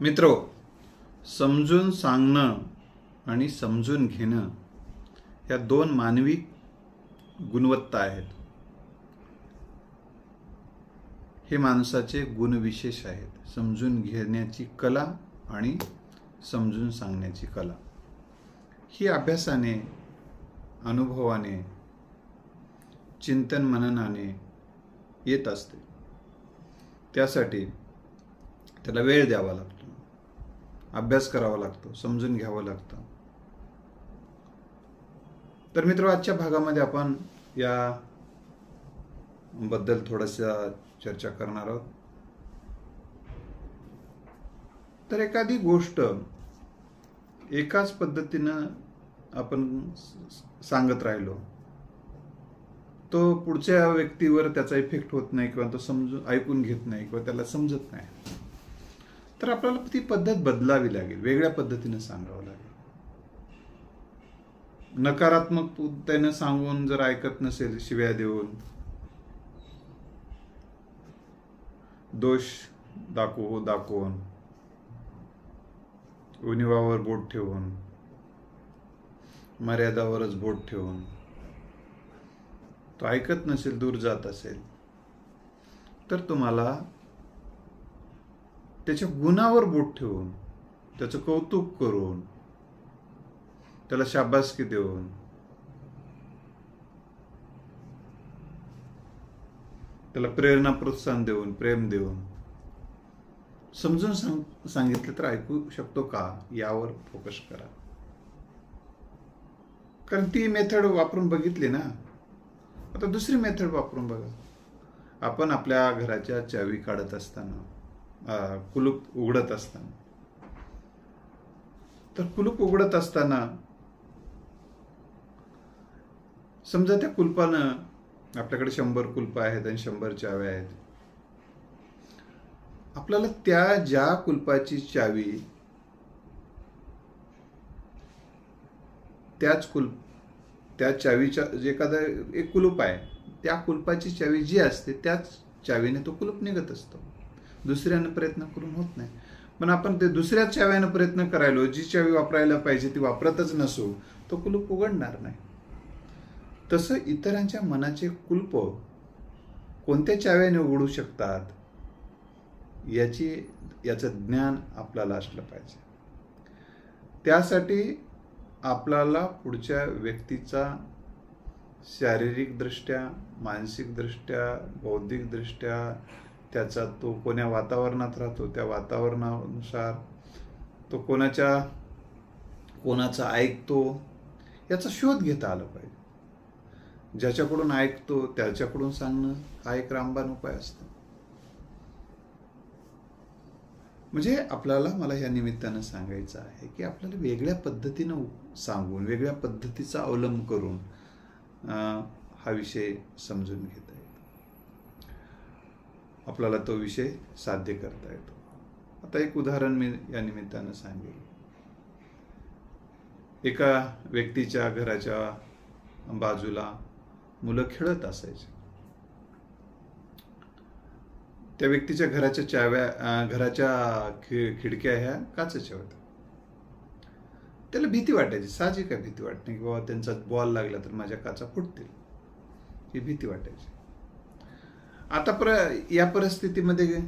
मित्रो, समजून सांगणं आणि समजून घेणं या दोन मानवी गुणवत्ता आहेत. हे माणसाचे गुणविशेष आहेत. समजून घेण्याची कला आणि समजून सांगण्याची कला ही अभ्यासाने, अनुभवाने, चिंतन मननाने येत असते. त्यासाठी त्याला वेळ द्यावा लागतो, अभ्यास करावा लागतो, समजून घ्यावं लागतं. तर मित्र, आजच्या भागामध्ये आपण या बद्दल थोडंसं चर्चा करणार आहोत. तर एखादी गोष्ट एकाच पद्धतीनं आपण सांगत राहिलो, तो पुढच्या व्यक्तीवर त्याचा इफेक्ट होत नाही किंवा तो समजून ऐकून घेत नाही किंवा त्याला समजत नाही. तर आपल्याला ती पद्धत बदलावी लागेल, वेगळ्या पद्धतीने सांगावं लागेल. नकारात्मकतेने सांगून जर ऐकत नसेल, शिव्या देऊन, दोष दाखवून, उणिवावर बोट ठेवून, मर्यादावरच बोट ठेवून तो ऐकत नसेल, दूर जात असेल, तर तुम्हाला त्याच्या गुणावर बोट ठेवून, त्याचं कौतुक करून, त्याला शाबासकी देऊन, त्याला प्रेरणा, प्रोत्साहन देऊन, प्रेम देऊन समजून सांगितलं तर ऐकू शकतो का, यावर फोकस करा. कारण ती मेथड वापरून बघितली ना, आता दुसरी मेथड वापरून बघा. आपण आपल्या घराच्या चावी काढत असताना, कुलूप उघडत असताना, तर कुलूप उघडत असताना समजा त्या कुलपानं, आपल्याकडे 100 कुलपं आहेत आणि 100 चाव्या आहेत. आपल्याला ज्या कुलपाची चावी, त्या चावीच्या जे एखादा एक कुलूप आहे, त्या कुलपाची चावी जी असते त्याच चावीने तो कुलूप निघत असतो. दुसऱ्यानं प्रयत्न करून होत नाही. पण आपण ते दुसऱ्या चाव्यानं प्रयत्न करायलो, जी चावी वापरायला पाहिजे ती वापरतच नसू, तो कुलूप उघडणार नाही. तसं इतरांच्या मनाचे कुलप कोणत्या चाव्याने उघडू शकतात, याचं ज्ञान आपल्याला असलं पाहिजे. त्यासाठी आपल्याला पुढच्या व्यक्तीचा शारीरिकदृष्ट्या, मानसिकदृष्ट्या, बौद्धिकदृष्ट्या, त्याचा तो कोण्या वातावरणात राहतो, त्या वातावरणानुसार तो कोणाचा ऐकतो, याचा शोध घेता आला पाहिजे. ज्याच्याकडून ऐकतो त्याच्याकडून सांगणं हा एक रामबाण उपाय असतो. म्हणजे मला या निमित्तानं सांगायचं आहे की आपल्याला वेगळ्या पद्धतीनं सांगून, वेगळ्या पद्धतीचा अवलंब करून हा विषय समजून घेता येतो, आपल्याला तो विषय साध्य करता येतो. आता एक उदाहरण मी या निमित्तानं सांगेन. एका व्यक्तीच्या घराच्या बाजूला मुलं खेळत असायचे. त्या व्यक्तीच्या घराच्या खिडक्या ह्या काचेच्या होत्या. त्याला भीती वाटायची, साहजिक आहे भीती वाटणे, की बाबा त्यांचा बॉल लागला तर माझ्या काचा फुटतील, ही भीती वाटायची. आता या परिस्थितीमध्ये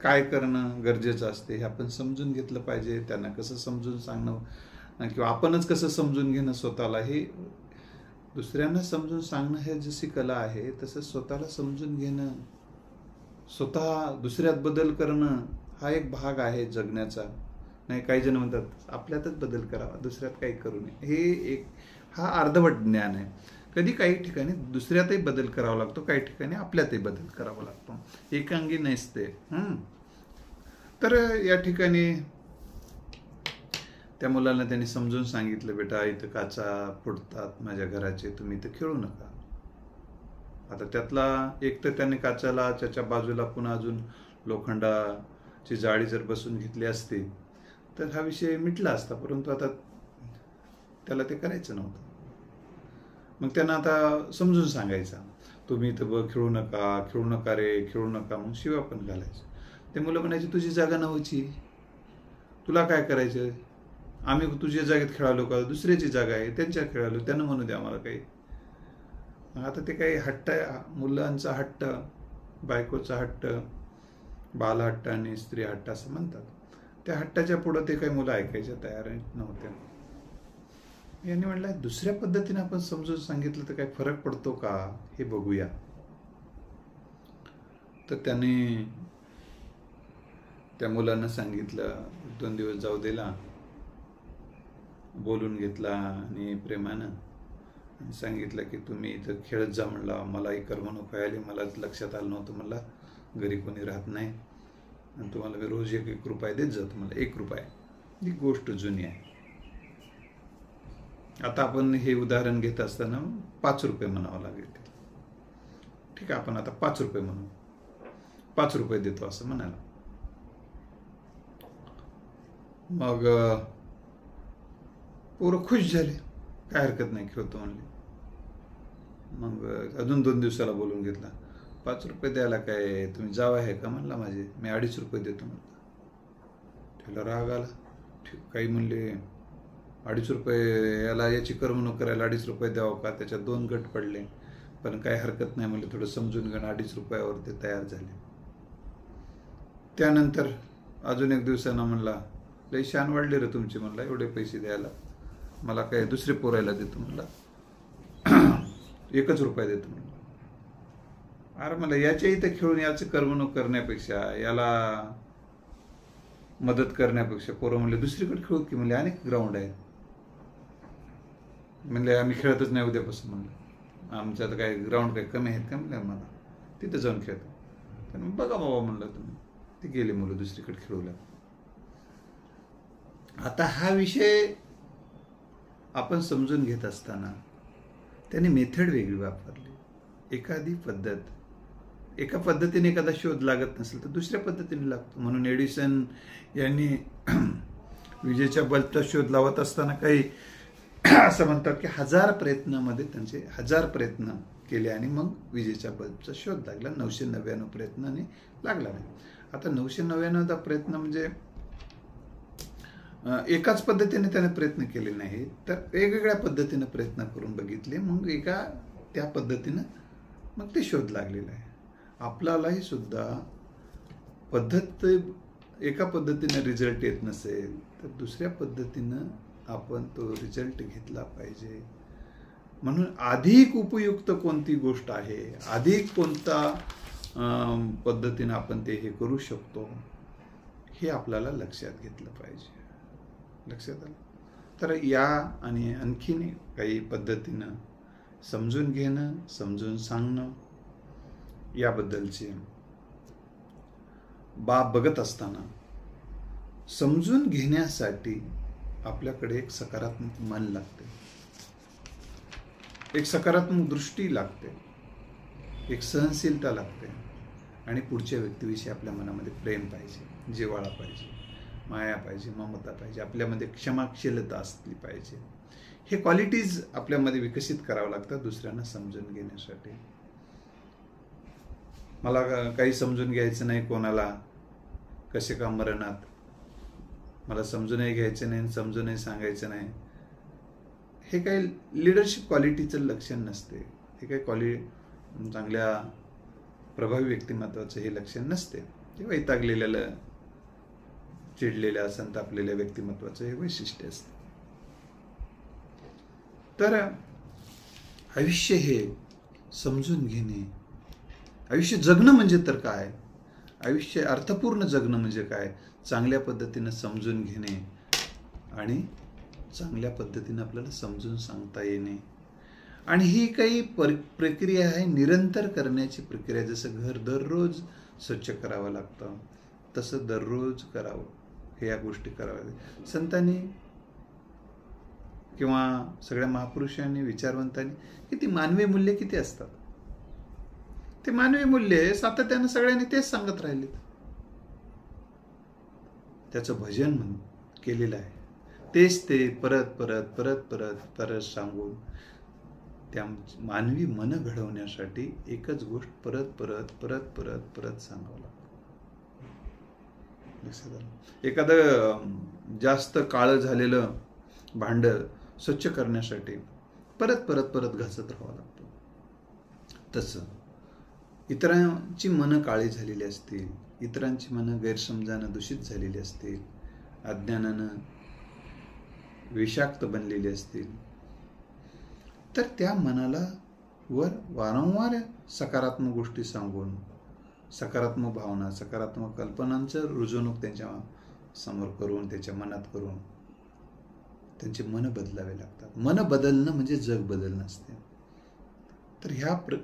काय करणं गरजेचं असते हे आपण समजून घेतलं पाहिजे. त्यांना कसं समजून सांगणं किंवा आपणच कसं समजून घेणं स्वतःला, हे दुसऱ्यांना समजून सांगणं हे जशी कला आहे, तसं स्वतःला समजून घेणं, स्वतः दुसऱ्यात बदल करणं हा एक भाग आहे जगण्याचा. नाही, काही जण म्हणतात आपल्यातच बदल करावा, दुसऱ्यात काही करू नये. हा अर्धवट ज्ञान आहे. कधी काही ठिकाणी दुसऱ्यातही बदल करावा लागतो, काही ठिकाणी आपल्यातही बदल करावा लागतो. एकांगी नसते. तर या ठिकाणी त्या मुलांना त्यांनी समजून सांगितलं, बेटा इथं काचा फुटतात माझ्या घराचे, तुम्ही इथं खेळू नका. आता त्यातला एक तर त्याने काचाला त्याच्या बाजूला पुन्हा अजून लोखंडाची जाळी जर बसून घेतली असती तर हा विषय मिटला असता, परंतु आता त्याला ते करायचं नव्हतं. मग त्यांना आता समजून सांगायचं, तुम्ही इथं खेळू नका रे, खेळू नका, मग शिव्या पण घालायचं. ते मुलं म्हणायची तुझी जागा नव्हती, तुला काय करायचं, आम्ही तुझ्या जागेत खेळालो का, दुसऱ्याची जागा आहे त्यांच्या खेळालो, त्यांना म्हणू द्या आम्हाला काही. आता ते काही हट्ट, मुलांचा हट्ट, बायकोचा हट्ट, बालहट्ट आणि स्त्री हट्ट असं म्हणतात. त्या हट्टाच्या पुढं ते काही मुलं ऐकायच्या तयार नव्हते. यांनी म्हटलं दुसऱ्या पद्धतीने आपण समजून सांगितलं तर काही फरक पडतो का हे बघूया. तर त्यांनी त्या मुलांना सांगितलं, 2 दिवस जाऊ दिला, बोलून घेतला आणि प्रेमानं सांगितलं की तुम्ही इथं खेळत जा म्हणला. मलाही करमणूक व्हायली, मलाच लक्षात आलं नव्हतं म्हणला घरी कोणी राहत नाही, आणि तुम्हाला मी रोज 1 रुपया देत जातो मला. 1 रुपया ही गोष्ट जुनी आहे. आता आपण हे उदाहरण घेत असताना 5 रुपये म्हणावं लागेल. ठीक आहे, आपण आता 5 रुपये म्हणू, 5 रुपये देतो असं म्हणाला. मग पोरं खुश झाले, काय हरकत नाही खेळतो म्हणले. मग अजून 2 दिवसाला बोलून घेतला. 5 रुपये द्यायला काय तुम्ही जावा आहे का म्हणला माझे, मी 2.5 रुपये देतो म्हणला. त्याला राग आला. काही म्हणले 2.5 रुपये याला, याची करमणूक करायला 2.5 रुपये द्यावं का, त्याच्यात 2 गट पडले. पण काही हरकत नाही म्हणले, थोडं समजून घेणं. 2.5 रुपयावर ते तयार झाले. त्यानंतर अजून 1 दिवसानं म्हणला, लई शान वाढले रे तुमची म्हणला, एवढे पैसे द्यायला, मला काय दुसरे पोरायला देतो म्हणला, 1 रुपया देतो म्हणला. अरे मला याच्या इथं खेळून याची करमणूक करण्यापेक्षा, याला मदत करण्यापेक्षा पोरं म्हणले दुसरीकडे खेळू की म्हणले, अनेक ग्राउंड आहेत म्हणले, आम्ही खेळतच नाही उद्यापासून म्हणलं, आमच्यात काय ग्राउंड काही कमी आहेत का म्हणले, मला तिथं जाऊन खेळतो. तर बघा बाबा म्हणलं तुम्ही. ते गेले मुलं दुसरीकडे खेळू लागले. आता हा विषय आपण समजून घेत असताना त्याने मेथड वेगळी वापरली. एखादी पद्धत, एका पद्धतीने एखादा शोध लागत नसेल तर दुसऱ्या पद्धतीने लागतो. म्हणून एडिसन यांनी विजेच्या बल्बचा शोध लावत असताना काही असं म्हणतात की 1000 प्रयत्नामध्ये त्यांचे 1000 प्रयत्न केले आणि मग विजेच्या बल्बचा शोध लागला. 999 प्रयत्नाने लागला नाही. आता 999चा प्रयत्न म्हणजे एकाच पद्धतीने त्याने प्रयत्न केले नाही, तर वेगवेगळ्या पद्धतीने प्रयत्न करून बघितले, मग त्या पद्धतीनं मग ते शोध लागलेला आहे. आपल्यालाही सुद्धा पद्धत एका पद्धतीने रिझल्ट येत नसेल तर दुसऱ्या पद्धतीनं आपण तो रिझल्ट घेतला पाहिजे. म्हणून अधिक उपयुक्त कोणती गोष्ट आहे, अधिक कोणता पद्धतीनं आपण ते हे करू शकतो, हे आपल्याला लक्षात घेतलं पाहिजे. लक्षात आलं तर या आणि आणखीन काही पद्धतीनं समजून घेणं, समजून सांगणं याबद्दलचे बाब बघत असताना समजून घेण्यासाठी आपल्याकडे एक सकारात्मक मन लागते, एक सकारात्मक दृष्टी लागते, एक सहनशीलता लागते आणि पुढच्या व्यक्तीविषयी आपल्या मनामध्ये प्रेम पाहिजे, जिव्हाळा पाहिजे, माया पाहिजे, ममता पाहिजे, आपल्यामध्ये क्षमाशीलता असली पाहिजे. हे क्वालिटीज आपल्यामध्ये विकसित करावं लागतं दुसऱ्यांना समजून घेण्यासाठी. मला काही समजून घ्यायचं नाही कोणाला, कसे का मरणात, मला समजूनही घ्यायचं नाही, समजूनही सांगायचं नाही, हे काही लिडरशिप क्वालिटीचं लक्षण नसते. हे काही चांगल्या प्रभावी व्यक्तिमत्वाचं हे लक्षण नसते. ते वैतागलेलं, चिडलेल्या, संतापलेल्या व्यक्तिमत्वाचं हे वैशिष्ट्य असते. तर आयुष्य हे समजून घेणे, आयुष्य जगणं म्हणजे तर काय, आयुष्य अर्थपूर्ण जगणं म्हणजे काय, चांगल्या पद्धतीनं समजून घेणे आणि चांगल्या पद्धतीनं आपल्याला समजून सांगता येणे. आणि ही काही प्रक्रिया आहे, निरंतर करण्याची प्रक्रिया. जसं घर दररोज स्वच्छ करावं लागतं तसं दररोज करावं, हे या गोष्टी कराव्या. संतांनी किंवा सगळ्या महापुरुषांनी, विचारवंतांनी किती मानवी मूल्य किती असतात, ते मानवी मूल्य सातत्यानं सगळ्यांनी तेच सांगत राहिलेत. त्याचं भजन म्हणून केलेलं आहे. तेच ते परत परत परत परत परत सांगून त्या मानवी मन घडवण्यासाठी एकच गोष्ट परत परत परत परत परत सांगावं लागतं. एखादं जास्त काळं झालेलं भांडं स्वच्छ करण्यासाठी परत परत परत घासत राहावं लागतं. तसं इतरांची मनं काळी झालेली असतील, इतरांची मनं गैरसमजानं दूषित झालेली असतील, अज्ञानानं विषाक्त बनलेली असतील, तर त्या मनाला वारंवार सकारात्मक गोष्टी सांगून, सकारात्मक भावना, सकारात्मक कल्पनांचं रुजवणूक त्यांच्या समोर करून, त्याच्या मनात करून त्यांचे मन बदलावे लागतात. मन बदलणं म्हणजे जग बदलणं असते. तर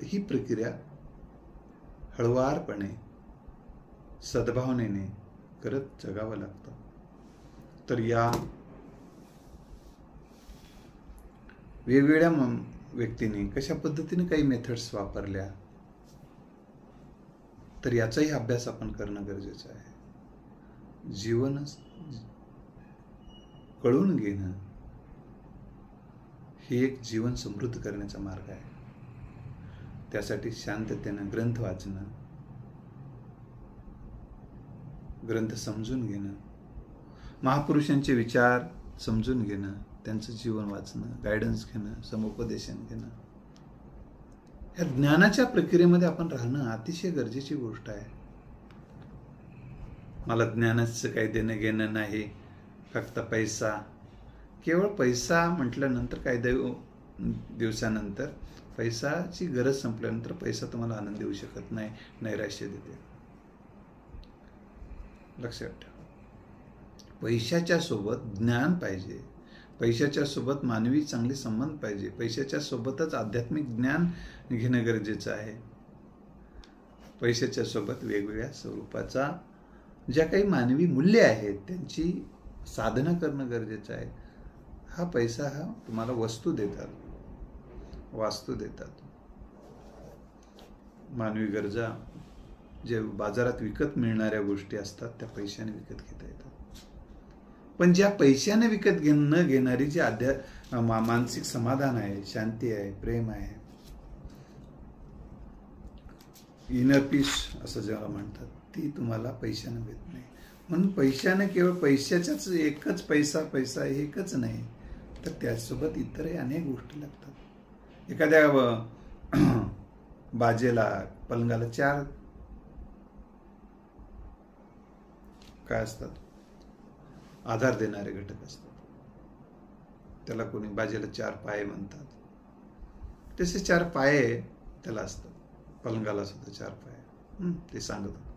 ही प्रक्रिया हळुवारपणे, सद्भावनेने करत जगावं लागतं. तर या वेगवेगळ्या व्यक्तींनी कशा पद्धतीने काही मेथड्स वापरल्या, तर याचाही अभ्यास आपण करणं गरजेचं आहे. जीवन कळून घेणं हे एक जीवन समृद्ध करण्याचा मार्ग आहे. त्यासाठी शांततेनं ग्रंथ वाचणं, ग्रंथ समजून घेणं, महापुरुषांचे विचार समजून घेणं, त्यांचं जीवन वाचणं, गायडन्स घेणं, समुपदेशन घेणं, या ज्ञानाच्या प्रक्रियेमध्ये आपण राहणं अतिशय गरजेची गोष्ट आहे. मला ज्ञानाचं काही देणं घेणं नाही, फक्त पैसा. केवळ पैसा म्हटल्यानंतर काही दिवसानंतर पैशाची गरज संपल्यानंतर पैसा तुम्हाला आनंद देऊ शकत नाही, नैराश्य देते. लक्षात ठेवा. पैशाच्या सोबत ज्ञान पाहिजे, पैशाच्या सोबत मानवी चांगले संबंध पाहिजे, पैशाच्या सोबतच आध्यात्मिक ज्ञान घेणं गरजेचं आहे. पैशाच्या सोबत वेगवेगळ्या स्वरूपाचा ज्या काही मानवी मूल्य आहेत त्यांची साधना करणं गरजेचं आहे. हा पैसा हा तुम्हाला वस्तू देतात, वास्तू देतात. मानवी गरजा जे बाजारात विकत मिळणाऱ्या गोष्टी असतात त्या पैशाने विकत घेता येतात. पण ज्या पैशाने विकत न घेणारी जी मानसिक समाधान आहे, शांती आहे, प्रेम आहे, इनर पीस असं ज्याला म्हणतात, ती तुम्हाला पैशाने मिळत नाही. म्हणून पैशाने केवळ पैशाच्याच एकच पैसा एकच नाही, तर त्याचसोबत इतरही अनेक गोष्टी लागतात. एखाद्या बाजेला, पलंगाला 4 काय असतात, आधार देणारे घटक असतात. त्याला कोणी बाजेला 4 पाये म्हणतात. तसे 4 पाये त्याला असतात. पलंगाला सुद्धा 4 पाये, ते सांगत होतं.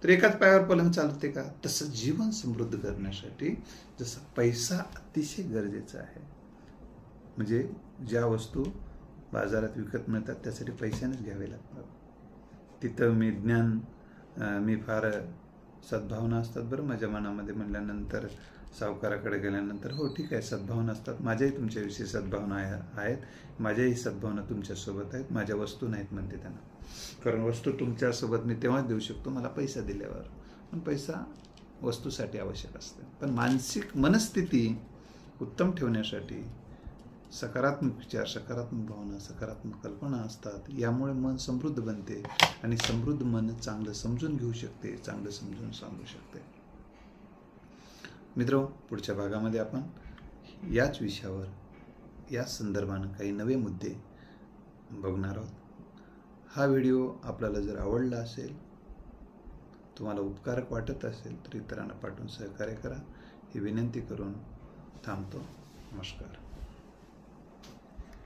तर एकाच पायावर पलंग चालते का? तसं जीवन समृद्ध करण्यासाठी जसं पैसा अतिशय गरजेचा आहे. म्हणजे ज्या वस्तू बाजारात विकत मिळतात त्यासाठी पैशानेच घ्यावे लागतात. तिथं मी फार सद्भावना असतात बरं माझ्या मनामध्ये म्हणल्यानंतर, सावकाराकडे गेल्यानंतर, हो ठीक आहे, सद्भावना असतात, माझ्याही तुमच्याविषयी सद्भावना आहेत, माझ्याही सद्भावना तुमच्यासोबत आहेत, माझ्या वस्तू नाहीत म्हणते त्यांना. कारण वस्तू तुमच्यासोबत मी तेव्हाच देऊ शकतो मला पैसा दिल्यावर. पण पैसा वस्तूसाठी आवश्यक असते. पण मानसिक मनस्थिती उत्तम ठेवण्यासाठी सकारात्मक विचार, सकारात्मक भावना, सकारात्मक कल्पना असतात. यामुळे मन समृद्ध बनते आणि समृद्ध मन चांगलं समजून घेऊ शकते, चांगलं समजून सांगू शकते. मित्र, पुढच्या भागामध्ये आपण याच विषयावर, याच संदर्भानं काही नवे मुद्दे बघणार आहोत. हा व्हिडिओ आपल्याला जर आवडला असेल, तुम्हाला उपकारक वाटत असेल तर इतरांना पाठवून सहकार्य करा, ही विनंती करून थांबतो. नमस्कार.